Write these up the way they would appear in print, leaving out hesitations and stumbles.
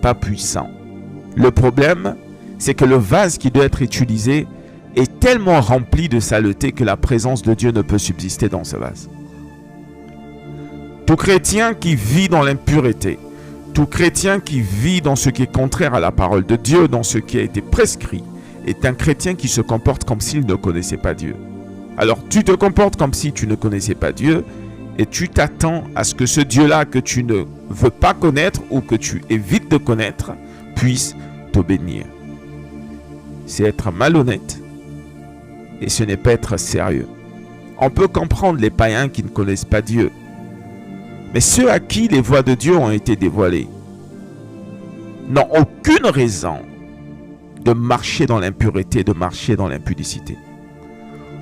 pas puissant. Le problème, c'est que le vase qui doit être utilisé est tellement rempli de saleté que la présence de Dieu ne peut subsister dans ce vase. Tout chrétien qui vit dans l'impureté, tout chrétien qui vit dans ce qui est contraire à la parole de Dieu, dans ce qui a été prescrit, est un chrétien qui se comporte comme s'il ne connaissait pas Dieu. Alors tu te comportes comme si tu ne connaissais pas Dieu et tu t'attends à ce que ce Dieu-là que tu ne veux pas connaître ou que tu évites de connaître puisse te bénir. C'est être malhonnête et ce n'est pas être sérieux. On peut comprendre les païens qui ne connaissent pas Dieu, mais ceux à qui les voies de Dieu ont été dévoilées n'ont aucune raison de marcher dans l'impureté, de marcher dans l'impudicité.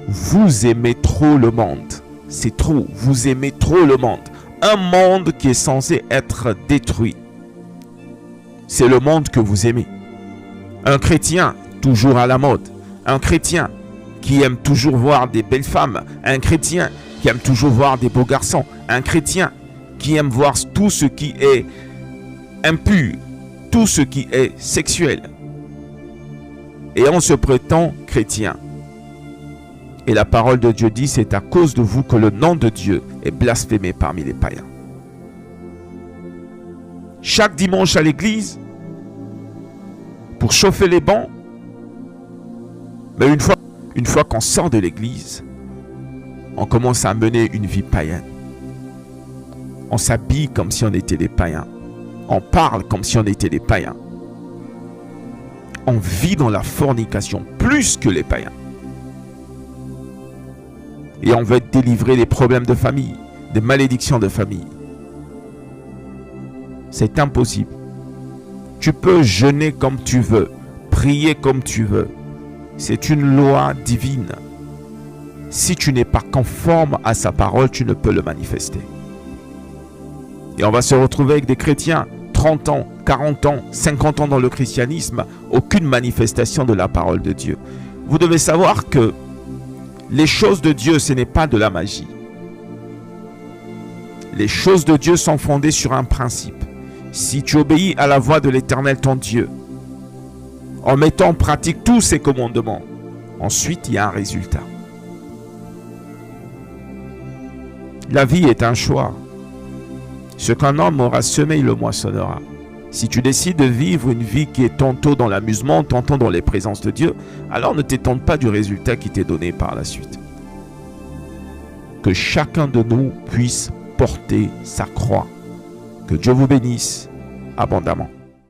Vous aimez trop le monde. C'est trop. Vous aimez trop le monde. Un monde qui est censé être détruit. C'est le monde que vous aimez. Un chrétien toujours à la mode. Un chrétien qui aime toujours voir des belles femmes. Un chrétien qui aime toujours voir des beaux garçons. Un chrétien qui aime voir tout ce qui est impur, tout ce qui est sexuel. Et on se prétend chrétien. Et la parole de Dieu dit, c'est à cause de vous que le nom de Dieu est blasphémé parmi les païens. Chaque dimanche à l'église, pour chauffer les bancs, mais une fois qu'on sort de l'église, on commence à mener une vie païenne. On s'habille comme si on était des païens. On parle comme si on était des païens. On vit dans la fornication plus que les païens. Et on veut être délivré des problèmes de famille, des malédictions de famille. C'est impossible. Tu peux jeûner comme tu veux, prier comme tu veux. C'est une loi divine. Si tu n'es pas conforme à sa parole, tu ne peux le manifester. Et on va se retrouver avec des chrétiens, 30 ans, 40 ans, 50 ans dans le christianisme, aucune manifestation de la parole de Dieu. Vous devez savoir que les choses de Dieu, ce n'est pas de la magie. Les choses de Dieu sont fondées sur un principe. Si tu obéis à la voix de l'Éternel ton Dieu, en mettant en pratique tous ses commandements, ensuite il y a un résultat. La vie est un choix. Ce qu'un homme aura semé, il le moissonnera. Si tu décides de vivre une vie qui est tantôt dans l'amusement, tantôt dans les présences de Dieu, alors ne t'étonne pas du résultat qui t'est donné par la suite. Que chacun de nous puisse porter sa croix. Que Dieu vous bénisse abondamment.